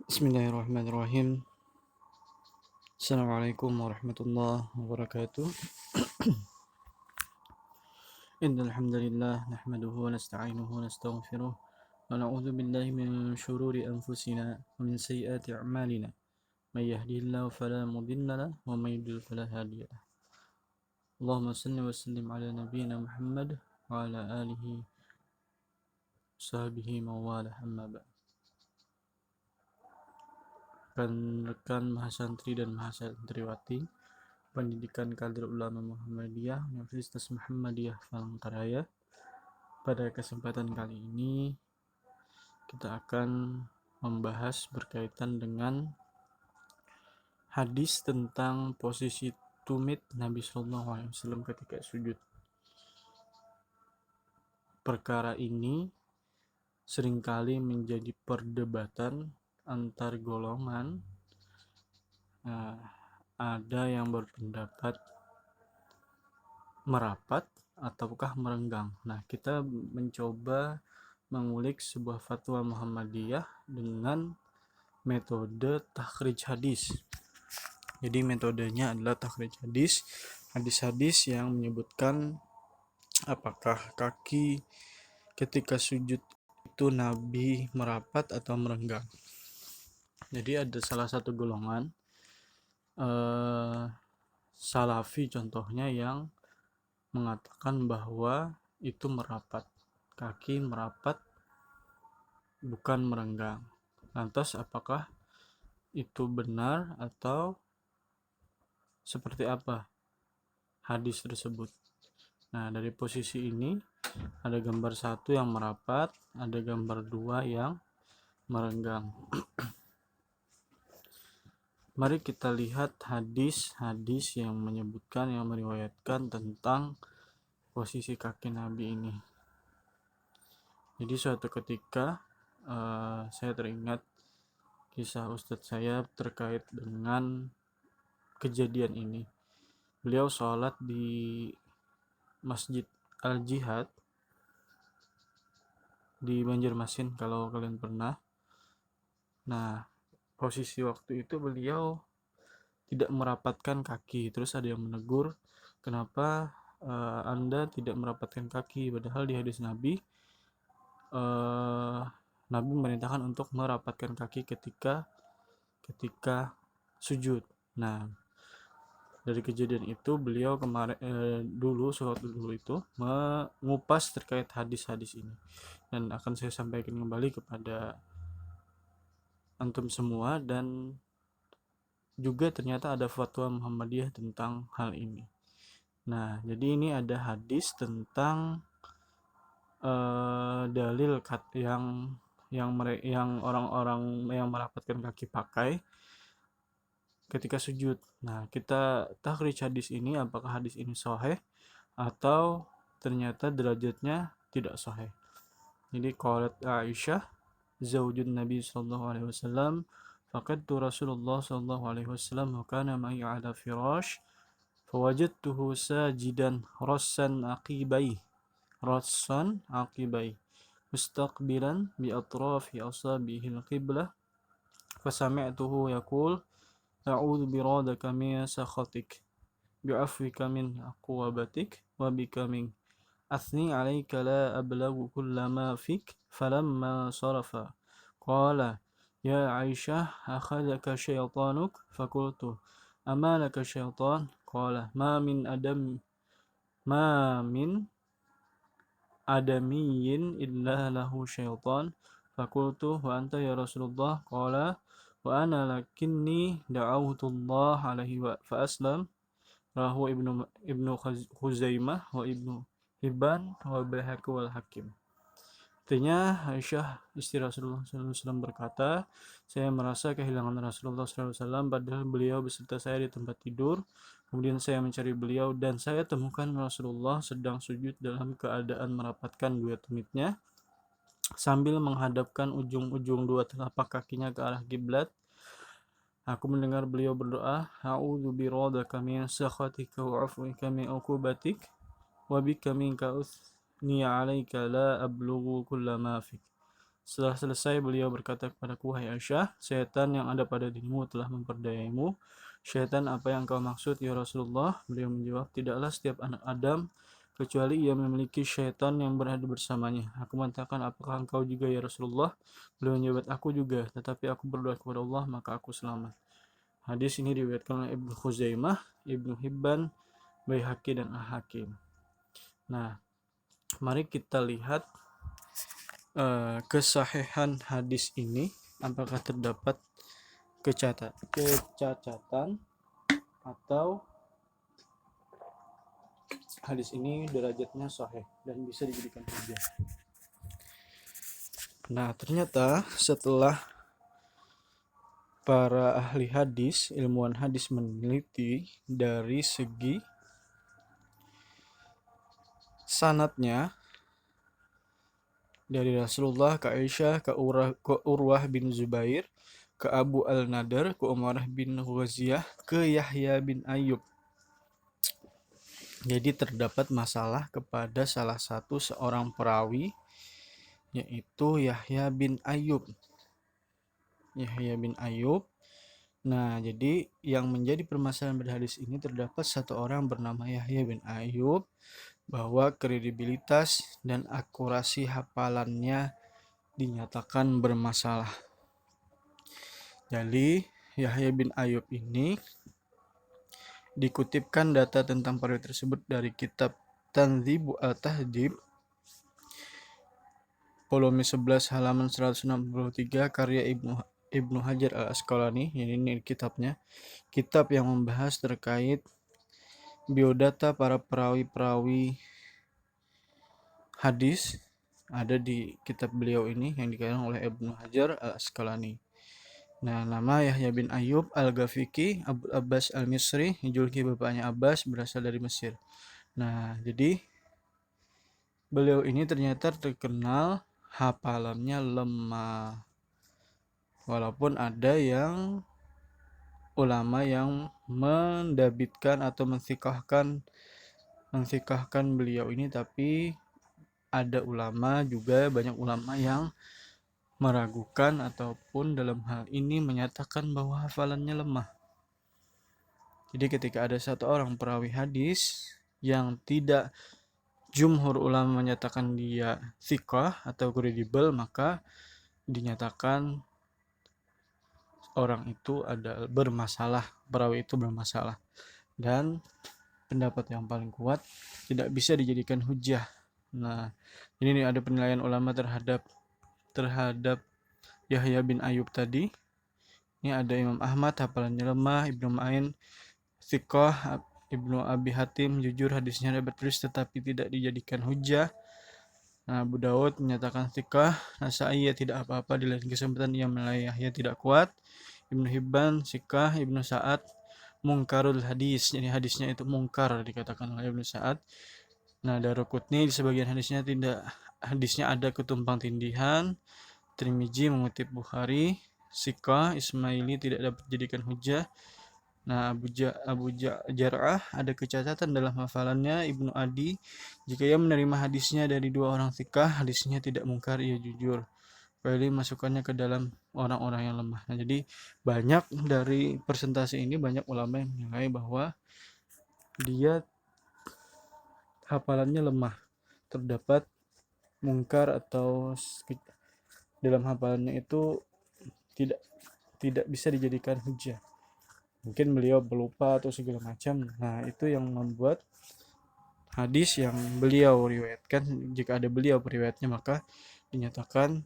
Bismillahirrahmanirrahim. Assalamualaikum warahmatullahi wabarakatuh. Innal hamdalillah nahmaduhu wa nasta'inuhu wa nastaghfiruh wa na'udzu billahi min shururi anfusina wa min sayyiati a'malina. May yahdihillahu fala mudilla lahu wa may yudlil fala hadiya lahu. Allahumma shalli wa sallim ala nabiyyina Muhammad wa ala alihi sahbihi mawala amma ba'd. Rekan-rekan mahasantri dan mahasantriwati Pendidikan Kader Ulama Muhammadiyah Universitas Muhammadiyah Palangkaraya. Pada kesempatan kali ini kita akan membahas berkaitan dengan hadis tentang posisi tumit Nabi Shallallahu Alaihi Wasallam ketika sujud. Perkara ini seringkali menjadi perdebatan antar golongan. Ada yang berpendapat merapat ataukah merenggang. Nah, kita mencoba mengulik sebuah fatwa Muhammadiyah dengan metode takhrij hadis. Jadi metodenya adalah takhrij hadis, hadis-hadis yang menyebutkan apakah kaki ketika sujud itu Nabi merapat atau merenggang. Jadi ada salah satu golongan Salafi contohnya yang mengatakan bahwa itu merapat, kaki merapat bukan merenggang. Lantas apakah itu benar atau seperti apa hadis tersebut? Nah, dari posisi ini ada gambar 1 yang merapat, ada gambar 2 yang merenggang. Mari kita lihat hadis-hadis yang menyebutkan, yang meriwayatkan tentang posisi kaki Nabi ini. Jadi suatu ketika saya teringat kisah Ustadz saya terkait dengan kejadian ini. Beliau sholat di Masjid Al-Jihad di Banjarmasin kalau kalian pernah. Nah, posisi waktu itu beliau tidak merapatkan kaki. Terus ada yang menegur, kenapa Anda tidak merapatkan kaki? Padahal di hadis Nabi Nabi memerintahkan untuk merapatkan kaki ketika sujud. Nah, dari kejadian itu beliau sholat dulu itu mengupas terkait hadis-hadis ini, dan akan saya sampaikan kembali kepada antum semua, dan juga ternyata ada fatwa Muhammadiyah tentang hal ini. Nah, jadi ini ada hadis tentang dalil yang orang-orang yang merapatkan kaki pakai ketika sujud. Nah, kita takhrij hadis ini, apakah hadis ini sahih atau ternyata derajatnya tidak sahih. Jadi qalat Aisyah zaujun Nabi sallallahu alaihi wasallam faqadtu Rasulullah sallallahu alaihi wasallam wa kana ma'i ala firash fawajadtuhu sajidan rassan aqibai mustaqbilan bi atrafi asabihi al-qiblah fasami'tuhu yaqul a'udzu biradaka min sakhatik bi'afwika min aqwabatik wa bika min أثني عليك لا أبلغ كل ما فيك فلما صرف قال يا عائشة أخذك شيطانك فقلت أما لك شيطان قال ما من آدمي إلا له شيطان فقلت وأنت يا رسول الله قال وأنا لكني دعوت الله عليه فأسلم رواه ابن خزيمة وابن Hibban wa Baihaqi wal Hakim. Artinya Aisyah istri Rasulullah SAW berkata, saya merasa kehilangan Rasulullah SAW padahal beliau beserta saya di tempat tidur. Kemudian saya mencari beliau dan saya temukan Rasulullah sedang sujud dalam keadaan merapatkan dua tumitnya sambil menghadapkan ujung-ujung dua telapak kakinya ke arah kiblat. Aku mendengar beliau berdoa, A'udzu biradaka min sakhatika wa 'afwika min uqubatik wa bika minka uthni 'alaika la ablughu kulla ma fik. Setelah selesai beliau berkata kepadaku, "Wahai Aisyah, syaitan yang ada pada dirimu telah memperdayaimu." "Syaitan apa yang kau maksud ya Rasulullah?" Beliau menjawab, "Tidaklah setiap anak Adam kecuali ia memiliki syaitan yang berada bersamanya." Aku mengatakan, "Apakah engkau juga ya Rasulullah?" Beliau menjawab, "Aku juga, tetapi aku berdoa kepada Allah maka aku selamat." Hadis ini diriwayatkan oleh Ibnu Khuzaimah, Ibnu Hibban, Baihaqi dan Al-Hakim. Nah, mari kita lihat kesahihan hadis ini, apakah terdapat kecacatan atau hadis ini derajatnya sahih dan bisa dijadikan hujah. Nah, ternyata setelah para ahli hadis, ilmuwan hadis meneliti dari segi sanadnya, dari Rasulullah ke Aisyah, ke Urwah bin Zubair, ke Abu Al-Nadar, ke Umarah bin Ghaziyah, ke Yahya bin Ayub. Jadi terdapat masalah kepada salah satu seorang perawi, yaitu Yahya bin Ayub. Yahya bin Ayub. Nah, jadi yang menjadi permasalahan pada hadis ini, terdapat satu orang bernama Yahya bin Ayub, bahwa kredibilitas dan akurasi hafalannya dinyatakan bermasalah. Jadi Yahya bin Ayub ini dikutipkan data tentang perawi tersebut dari kitab Tanzibu Al-Tahdhib volume 11 halaman 163 karya Ibnu Hajar Al-Asqalani. Ini kitabnya, kitab yang membahas terkait biodata para perawi-perawi hadis, ada di kitab beliau ini yang dikarang oleh Ibnu Hajar Al-Asqalani. Nah, nama Yahya bin Ayub Al-Ghafiqi Abu Abbas Al-Misri, juluki bapaknya Abbas, berasal dari Mesir. Nah, jadi beliau ini ternyata terkenal hafalannya lemah. Walaupun ada yang ulama yang mendabitkan atau mensikahkan beliau ini, tapi ada ulama juga, banyak ulama yang meragukan ataupun dalam hal ini menyatakan bahwa hafalannya lemah. Jadi ketika ada satu orang perawi hadis yang tidak jumhur ulama menyatakan dia thiqah atau kredibel, maka dinyatakan orang itu ada bermasalah, perawi itu bermasalah. Dan pendapat yang paling kuat, tidak bisa dijadikan hujah. Nah, ini ada penilaian ulama terhadap Yahya bin Ayub tadi. Ini ada Imam Ahmad, hafalannya lemah. Ibnu Ma'in thiqah. Ibnu Abi Hatim jujur, hadisnya dapat terus tetapi tidak dijadikan hujah. Nah, Abu Daud menyatakan thiqah. Nasai ya tidak apa-apa, di lain kesempatan ia menilai Yahya tidak kuat. Ibnu Hibban thiqah. Ibnu Sa'ad mungkarul hadis, jadi hadisnya itu mungkar dikatakan oleh Ibnu Sa'ad. Nah, Daruqutni di sebagian hadisnya ada ketumpang tindihan. Tirmizi mengutip Bukhari thiqah. Ismaili tidak dapat dijadikan hujah. Nah, Abu Jar'ah ada kecacatan dalam hafalannya. Ibnu Adi, jika ia menerima hadisnya dari dua orang thiqah, hadisnya tidak mungkar, ia jujur. Pilih masukannya ke dalam orang-orang yang lemah. Nah, jadi banyak dari persentase ini, banyak ulama yang menilai bahwa dia hafalannya lemah, terdapat mungkar atau dalam hafalannya itu tidak bisa dijadikan hujah. Mungkin beliau pelupa atau segala macam. Nah, itu yang membuat hadis yang beliau riwayatkan, jika ada beliau periwayatnya, maka dinyatakan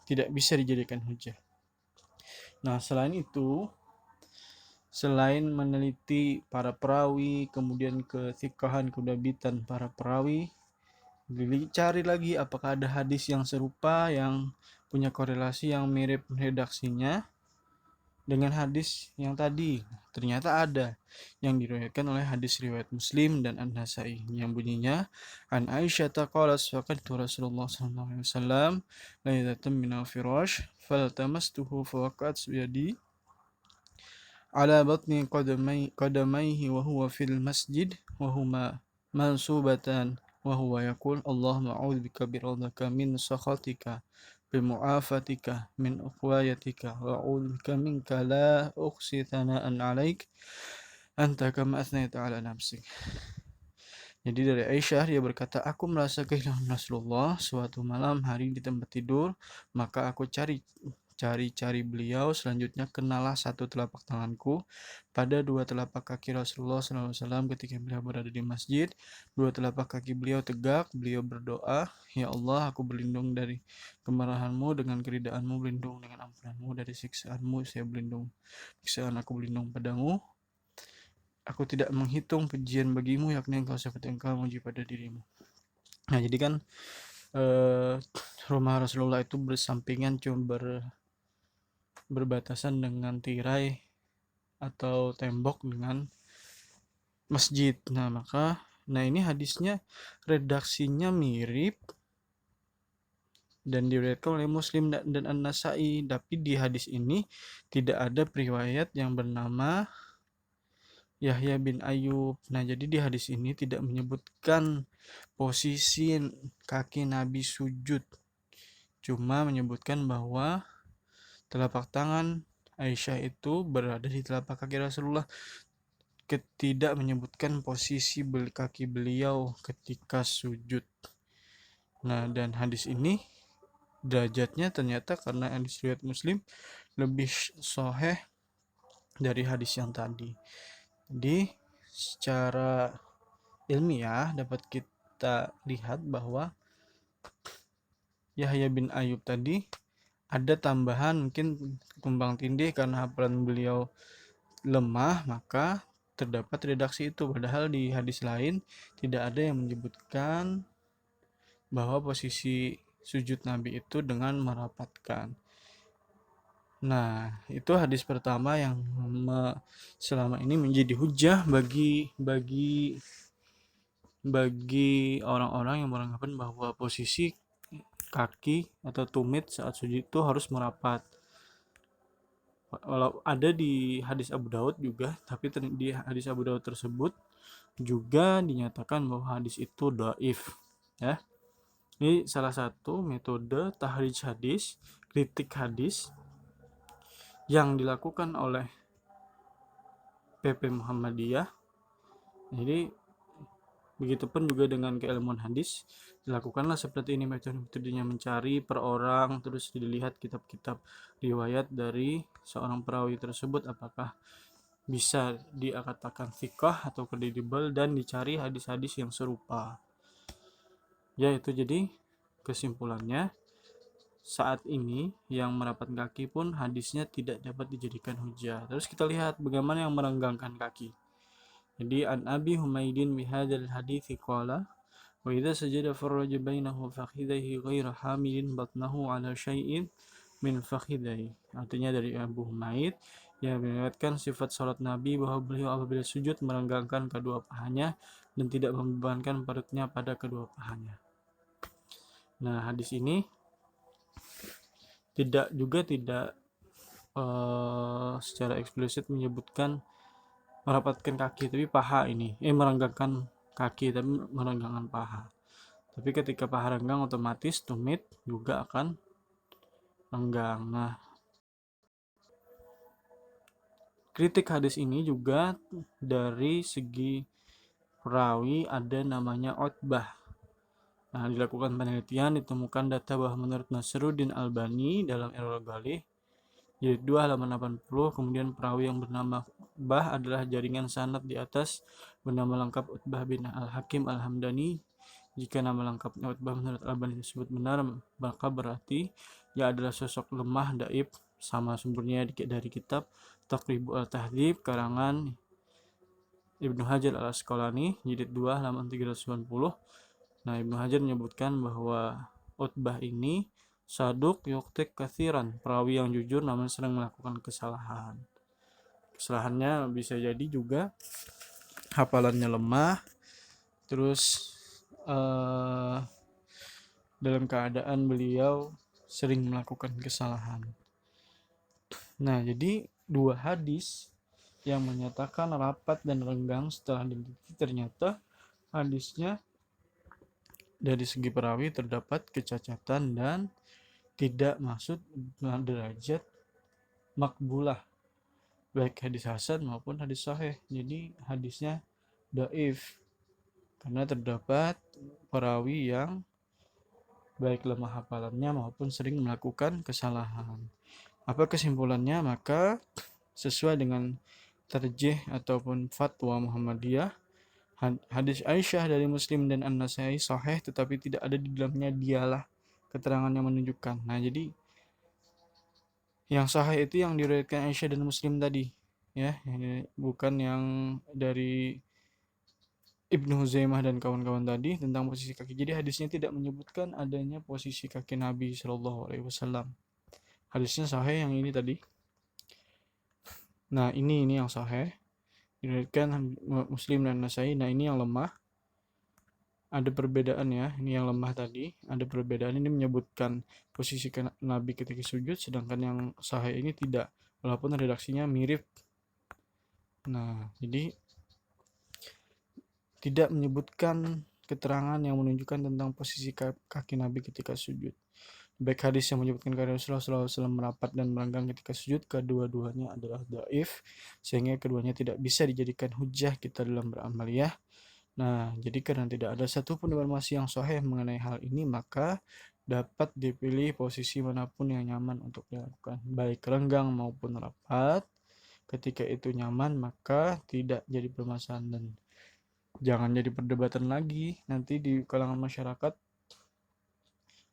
tidak bisa dijadikan hujah. Nah, selain itu, selain meneliti para perawi, kemudian kethikahan, kedabitan para perawi, dicari lagi apakah ada hadis yang serupa, yang punya korelasi yang mirip redaksinya dengan hadis yang tadi. Ternyata ada yang diriwayatkan oleh hadis riwayat Muslim dan An-Nasai, yang bunyinya, an Aisyah qalat faqadtu Rasulullah sallallahu alaihi wasallam lailatan minal firash faltamastuhu fawaqat biyadi ala batni qadamaihi wa huwa fil masjid wa huma mansubatan wa huwa yaqul Allahumma a'udzubika biradhaka min sakhatika bimu'afatika min uqwayatika wa a'udzubika minka la uqsi thana'an 'alaik anta kama athnayta 'ala nafsik. Jadi dari Aisyah dia berkata, aku merasa kehilangan Rasulullah suatu malam hari di tempat tidur, maka aku cari beliau. Selanjutnya kenalah satu telapak tanganku pada dua telapak kaki Rasulullah SAW ketika beliau berada di masjid. Dua telapak kaki beliau tegak, beliau berdoa, ya Allah, aku berlindung dari kemarahanmu dengan keridaanmu, berlindung dengan ampunanmu dari siksaanmu, saya berlindung siksaan, aku berlindung padamu. Aku tidak menghitung pujian bagimu, yakni engkau seperti engkau memuji pada dirimu. Nah, jadi kan rumah Rasulullah itu bersampingan, cuma berbatasan dengan tirai atau tembok dengan masjid. Nah ini hadisnya redaksinya mirip dan diriwayatkan oleh Muslim dan An-Nasai, tapi di hadis ini tidak ada riwayat yang bernama Yahya bin Ayub. Nah, jadi di hadis ini tidak menyebutkan posisi kaki Nabi sujud, cuma menyebutkan bahwa telapak tangan Aisyah itu berada di telapak kaki Rasulullah, tidak menyebutkan posisi kaki beliau ketika sujud. Nah, dan hadis ini derajatnya ternyata karena hadis riwayat Muslim lebih sahih dari hadis yang tadi. Jadi secara ilmiah dapat kita lihat bahwa Yahya bin Ayub tadi ada tambahan mungkin tumbang tindih karena hafalan beliau lemah, maka terdapat redaksi itu, padahal di hadis lain tidak ada yang menyebutkan bahwa posisi sujud Nabi itu dengan merapatkan. Nah, itu hadis pertama yang selama ini menjadi hujah bagi orang-orang yang beranggapan bahwa posisi kaki atau tumit saat sujud itu harus merapat. Walau ada di hadis Abu Daud juga, tapi di hadis Abu Daud tersebut juga dinyatakan bahwa hadis itu dhaif, ya. Ini salah satu metode tahrij hadis, kritik hadis yang dilakukan oleh PP Muhammadiyah. Jadi begitupun juga dengan keilmuan hadis, dilakukanlah seperti ini metodenya, mencari per orang, terus dilihat kitab-kitab riwayat dari seorang perawi tersebut apakah bisa dikatakan thiqah atau kredibel, dan dicari hadis-hadis yang serupa. Ya, itu jadi kesimpulannya, saat ini yang merapat kaki pun hadisnya tidak dapat dijadikan hujah. Terus kita lihat bagaimana yang merenggangkan kaki. Jadi an Abi Humaidin bihadzal hadithi qala wa idza sajada farraja bainahu fakhidaihi ghairu hamilin batnahu ala syai'in min fakhidaihi. Artinya dari Abu Humaid yang meriwayatkan sifat salat Nabi bahwa beliau apabila sujud merenggangkan kedua pahanya dan tidak membebankan perutnya pada kedua pahanya. Nah, hadis ini tidak secara eksplisit menyebutkan merapatkan kaki, tapi paha ini merenggangkan kaki tapi merenggangkan paha. Tapi ketika paha renggang otomatis tumit juga akan renggang. Nah, kritik hadis ini juga dari segi perawi, ada namanya Utbah. Nah, dilakukan penelitian, ditemukan data bahwa menurut Nasruddin Albani dalam Irwaul Ghalih jilid 2 halaman 80, kemudian perawi yang bernama Utbah adalah jaringan sanad di atas bernama lengkap Utbah bin Al-Hakim Al-Hamdani. Jika nama lengkapnya Utbah menurut Albani tersebut benar, maka berarti ia adalah sosok lemah dhaif. Sama sumbernya dari kitab Taqrib Al-Tahdhib karangan Ibnu Hajar Al-Asqalani jilid 2 halaman 390. Nah, Ibnu Hajar menyebutkan bahwa Utbah ini saduk yuktik kathiran, perawi yang jujur namun sering melakukan kesalahan. Kesalahannya bisa jadi juga hafalannya lemah, terus dalam keadaan beliau sering melakukan kesalahan. Nah, jadi dua hadis yang menyatakan rapat dan renggang setelah diteliti, ternyata hadisnya dari segi perawi terdapat kecacatan dan tidak masuk derajat makbulah, baik hadis hasan maupun hadis sahih. Jadi hadisnya dhaif karena terdapat perawi yang baik lemah hafalannya maupun sering melakukan kesalahan. Apa kesimpulannya? Maka sesuai dengan tarjih ataupun fatwa Muhammadiyah, hadis Aisyah dari Muslim dan An-Nasai sahih, tetapi tidak ada di dalamnya dialah keterangan yang menunjukkan. Nah, jadi yang sahih itu yang diriwayatkan Aisyah dan Muslim tadi, ya, bukan yang dari Ibnu Huzaimah dan kawan-kawan tadi tentang posisi kaki. Jadi hadisnya tidak menyebutkan adanya posisi kaki Nabi Shallallahu Alaihi Wasallam. Hadisnya sahih yang ini tadi. Nah, ini yang sahih diriwayatkan Muslim dan Nasai. Nah, ini yang lemah. Ada perbedaan ya. Ini yang lemah tadi. Ada perbedaan, ini menyebutkan posisi Nabi ketika sujud, sedangkan yang sahih ini tidak. Walaupun redaksinya mirip. Nah, jadi tidak menyebutkan keterangan yang menunjukkan tentang posisi kaki Nabi ketika sujud. Baik hadis yang menyebutkan kaki Rasulullah SAW merapat dan melanggang ketika sujud, kedua-duanya adalah dhaif, sehingga keduanya tidak bisa dijadikan hujah kita dalam beramaliyah. Nah, jadi karena tidak ada satupun informasi yang sahih mengenai hal ini, maka dapat dipilih posisi manapun yang nyaman untuk dilakukan, baik renggang maupun rapat. Ketika itu nyaman, maka tidak jadi permasalahan dan jangan jadi perdebatan lagi nanti di kalangan masyarakat.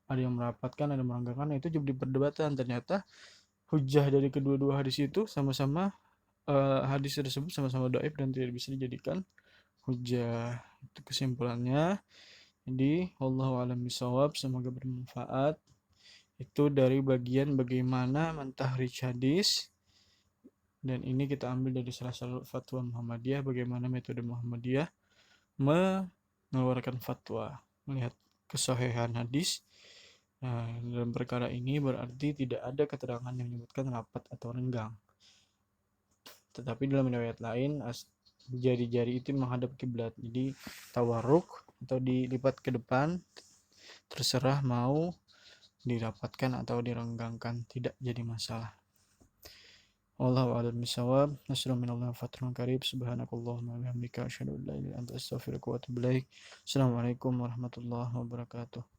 Ada yang merapatkan, ada yang merenggangkan, itu jadi perdebatan. Ternyata hujah dari kedua-dua hadis itu sama-sama hadis tersebut sama-sama dhaif dan tidak bisa dijadikan hujah. Itu kesimpulannya. Jadi wallahu a'lam bishawab, semoga bermanfaat. Itu dari bagian bagaimana mentahrij hadis, dan ini kita ambil dari salah satu fatwa Muhammadiyah, bagaimana metode Muhammadiyah mengeluarkan fatwa melihat kesahihan hadis. Nah, dalam perkara ini berarti tidak ada keterangan yang menyebutkan rapat atau renggang. Tetapi dalam riwayat lain jari-jari itu menghadap kiblat. Jadi tawarruk atau dilipat ke depan, terserah mau dirapatkan atau direnggangkan, tidak jadi masalah. Wallahu a'lam bishawab. Nasrun minallahi fathun qarib. Subhanakallahumma wa bihamdika asyhadu an la ilaha illa anta astaghfiruka wa atubu ilaik. Assalamualaikum warahmatullahi wabarakatuh.